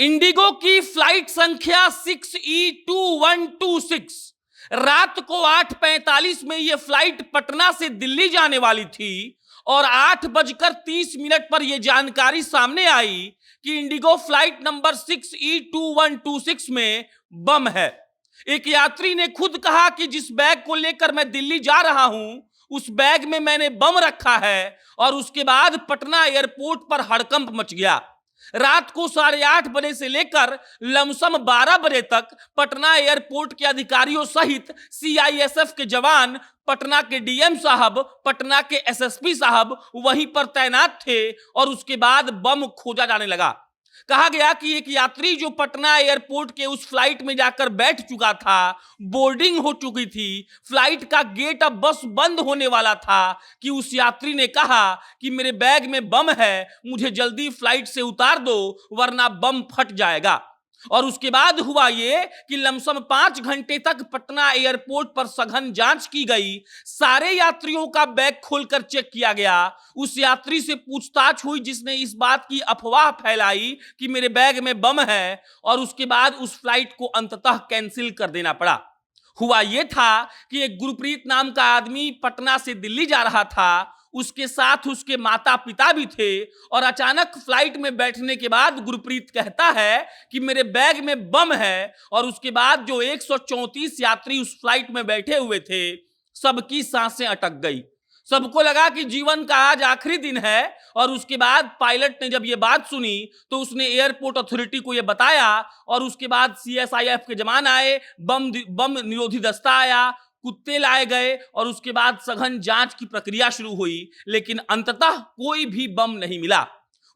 Indigo की flight संख्या 6E2126 रात को 8:45 में यह फ्लाइट पटना से दिल्ली जाने वाली थी और 8:30 पर यह जानकारी सामने आई कि इंडिगो फ्लाइट नंबर 6E2126 में बम है। एक यात्री ने खुद कहा कि जिस बैग को लेकर मैं दिल्ली जा रहा हूं उस बैग में मैंने बम रखा है और उसके बाद पटना एयरपोर्ट पर हड़कंप मच गया। रात को 8:30 से लेकर लमसम 12 बजे तक पटना एयरपोर्ट के अधिकारियों सहित सीआईएसएफ के जवान, पटना के डीएम साहब, पटना के एसएसपी साहब वहीं पर तैनात थे और उसके बाद बम खोजा जाने लगा। कहा गया कि एक यात्री जो पटना एयरपोर्ट के उस फ्लाइट में जाकर बैठ चुका था, बोर्डिंग हो चुकी थी, फ्लाइट का गेट अब बस बंद होने वाला था कि उस यात्री ने कहा कि मेरे बैग में बम है, मुझे जल्दी फ्लाइट से उतार दो वरना बम फट जाएगा। और उसके बाद हुआ ये कि लमसम 5 घंटे तक पटना एयरपोर्ट पर सघन जांच की गई। सारे यात्रियों का बैग खोलकर चेक किया गया। उस यात्री से पूछताछ हुई जिसने इस बात की अफवाह फैलाई कि मेरे बैग में बम है और उसके बाद उस फ्लाइट को अंततः कैंसिल कर देना पड़ा। हुआ यह था कि एक गुरप्रीत नाम का आदमी पटना से दिल्ली जा रहा था, उसके साथ उसके माता पिता भी थे और अचानक फ्लाइट में बैठने के बाद गुरप्रीत कहता है कि मेरे बैग में बम है और उसके बाद जो 134 यात्री उस फ्लाइट में बैठे हुए थे सबकी सांसें अटक गई। सबको लगा कि जीवन का आज आखिरी दिन है और उसके बाद पायलट ने जब ये बात सुनी तो उसने एयरपोर्ट अथॉरिटी को ये बताया और उसके बाद सीएसआईएफ के जवान आए, बम निरोधी दस्ता आया, कुत्ते लाए गए और उसके बाद सघन जांच की प्रक्रिया शुरू हुई, लेकिन अंततः कोई भी बम नहीं मिला।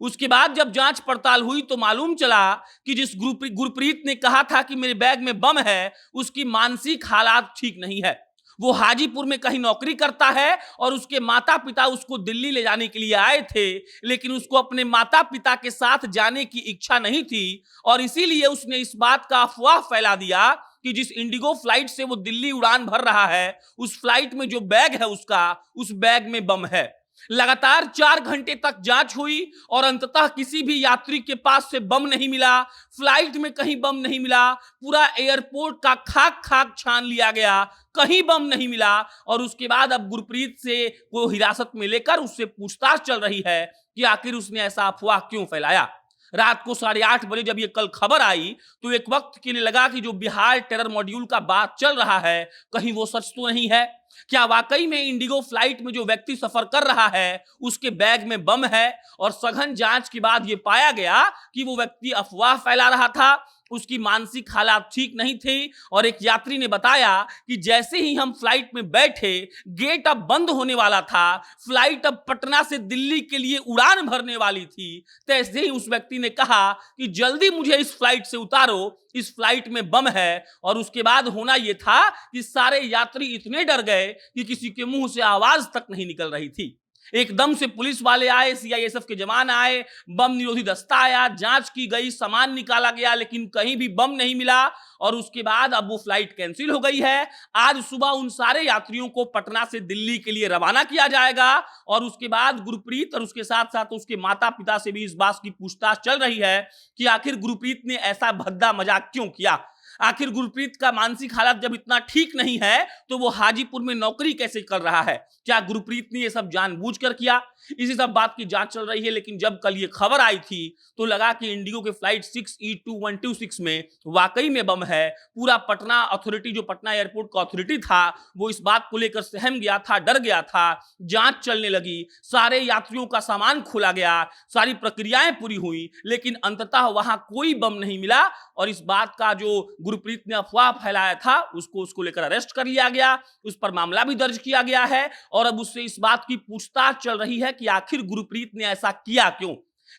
उसके बाद जब जांच पड़ताल हुई तो मालूम चला कि जिस गुरप्रीत ने कहा था कि मेरे बैग में बम है, उसकी मानसिक हालात ठीक नहीं है। वो हाजीपुर में कहीं नौकरी करता है और उसके माता पिता उसको दिल्ली ले जाने के लिए आए थे, लेकिन उसको अपने माता पिता के साथ जाने की इच्छा नहीं थी और इसीलिए उसने इस बात का अफवाह फैला दिया कि जिस इंडिगो फ्लाइट से वो दिल्ली उड़ान भर रहा है उस फ्लाइट में जो बैग है उसका, उस बैग में बम है। लगातार 4 घंटे तक जांच हुई और अंततः किसी भी यात्री के पास से बम नहीं मिला, फ्लाइट में कहीं बम नहीं मिला, पूरा एयरपोर्ट का खाक खाक छान लिया गया, कहीं बम नहीं मिला। और उसके बाद अब गुरप्रीत से को हिरासत में लेकर उससे पूछताछ चल रही है कि आखिर उसने ऐसा अफवाह क्यों फैलाया। रात को 8:30 बजे जब ये कल खबर आई तो एक वक्त के लिए लगा कि जो बिहार टेरर मॉड्यूल का बात चल रहा है कहीं वो सच तो नहीं है। क्या वाकई में इंडिगो फ्लाइट में जो व्यक्ति सफर कर रहा है उसके बैग में बम है? और सघन जांच के बाद यह पाया गया कि वो व्यक्ति अफवाह फैला रहा था, उसकी मानसिक हालात ठीक नहीं थी। और एक यात्री ने बताया कि जैसे ही हम फ्लाइट में बैठे, गेट अब बंद होने वाला था, फ्लाइट अब पटना से दिल्ली के लिए उड़ान भरने वाली थी, तैसे ही उस व्यक्ति ने कहा कि जल्दी मुझे इस फ्लाइट से उतारो, इस फ्लाइट में बम है। और उसके बाद होना यह था कि सारे यात्री इतने डर गए कि किसी के मुंह से आवाज तक नहीं निकल रही थी। एकदम से पुलिस वाले आए, सीआईएसएफ के जवान आए, बम निरोधी दस्ता आया, जांच की गई, सामान निकाला गया, लेकिन कहीं भी बम नहीं मिला। और उसके बाद अब वो फ्लाइट कैंसिल हो गई है। आज सुबह उन सारे यात्रियों को पटना से दिल्ली के लिए रवाना किया जाएगा और उसके बाद गुरप्रीत और उसके साथ साथ उसके माता पिता से भी इस बात की पूछताछ चल रही है कि आखिर गुरप्रीत ने ऐसा भद्दा मजाक क्यों किया। आखिर गुरप्रीत का मानसिक हालत जब इतना ठीक नहीं है तो वो हाजीपुर में नौकरी कैसे कर रहा है? क्या गुरप्रीत ने ये सब जानबूझकर किया? इसी सब बात की जांच चल रही है। लेकिन जब कल ये खबर आई थी तो लगा कि इंडिगो के फ्लाइट 6E2126 में वाकई में बम है। पूरा पटना अथॉरिटी, जो पटना एयरपोर्ट का अथॉरिटी था, वो इस बात को लेकर सहम गया था, डर गया था। जांच चलने लगी, सारे यात्रियों का सामान खोला गया, सारी प्रक्रियाएं पूरी हुई, लेकिन अंततः वहां कोई बम नहीं मिला। और इस बात का जो गुरप्रीत ने अफवाह फैलाया था उसको लेकर अरेस्ट कर लिया गया, उस पर मामला भी दर्ज किया गया है और अब उससे इस बात की पूछताछ चल रही है कि आखिर गुरप्रीत ने ऐसा किया क्यों।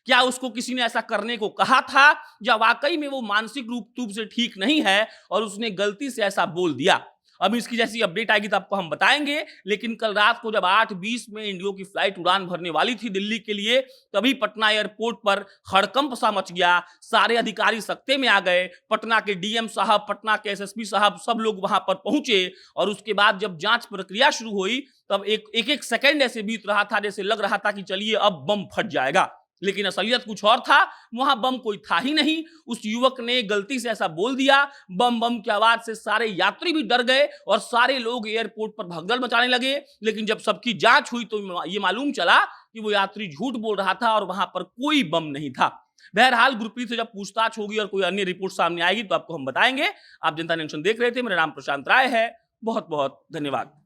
क्या उसको किसी ने ऐसा करने को कहा था या वाकई में वो मानसिक रूप से ठीक नहीं है और उसने गलती से ऐसा बोल दिया। अब इसकी जैसी अपडेट आएगी तो आपको हम बताएंगे। लेकिन कल रात को जब 8:20 में इंडिगो की फ्लाइट उड़ान भरने वाली थी दिल्ली के लिए, तभी पटना एयरपोर्ट पर हड़कंप सा मच गया। सारे अधिकारी सख्ते में आ गए, पटना के डीएम साहब, पटना के एसएसपी साहब, सब लोग वहां पर पहुंचे। और उसके बाद जब जांच प्रक्रिया शुरू हुई तब एक एक सेकंड ऐसे बीत रहा था जैसे लग रहा था कि चलिए अब बम फट जाएगा। लेकिन असलियत कुछ और था। वहां बम कोई था ही नहीं। उस युवक ने गलती से ऐसा बोल दिया। बम बम की आवाज से सारे यात्री भी डर गए और सारे लोग एयरपोर्ट पर भगदड़ मचाने लगे। लेकिन जब सबकी जांच हुई तो ये मालूम चला कि वो यात्री झूठ बोल रहा था और वहां पर कोई बम नहीं था। बहरहाल गुरप्रीत से जब पूछताछ होगी और कोई अन्य रिपोर्ट सामने आएगी तो आपको हम बताएंगे। आप जनता नेशन देख रहे थे। मेरा नाम प्रशांत राय है। बहुत बहुत धन्यवाद।